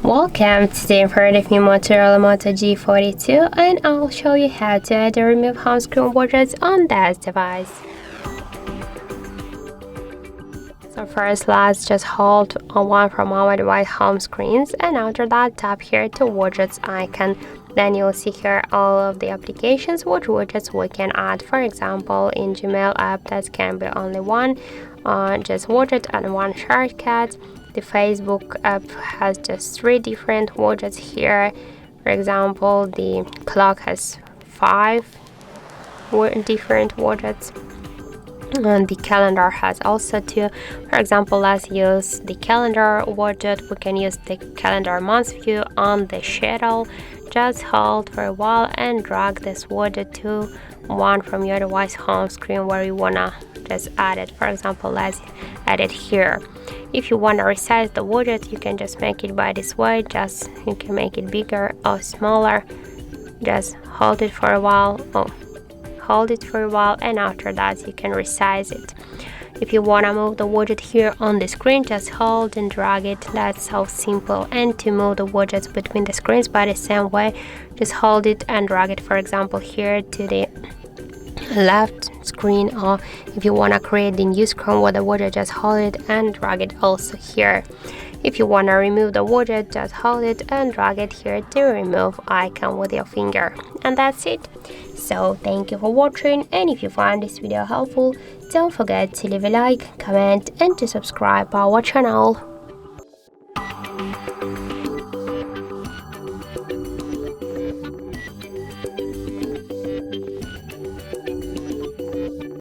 Welcome to the informative new Motorola Moto G42, and I'll show you how to add and remove home screen widgets on this device. So first, let's just hold on one from our device home screens, and after that tap here to widgets icon. Then you'll see here all of the applications which widgets we can add. For example, in Gmail app that can be only one just widget and one shortcut. The Facebook app has just 3 different widgets here. For example, the clock has 5 different widgets. And the calendar has also 2. For example, let's use the calendar widget. We can use the calendar month view on the schedule. Just hold for a while and drag this widget to one from your device home screen where you wanna just add it. For example, let's add it here. If you want to resize the widget, you can just make it by this way. Just you can make it bigger or smaller. Just hold it for a while. And after that you can resize it. If you want to move the widget here on the screen, just hold and drag it. That's so simple. And to move the widgets between the screens by the same way, just hold it and drag it, for example, here to the left screen, or if you want to create the new screen with the widget, just hold it and drag it also here. If you want to remove the widget, just hold it and drag it here to remove icon with your finger. And that's it. So thank you for watching, and if you find this video helpful, don't forget to leave a like, comment and to subscribe our channel.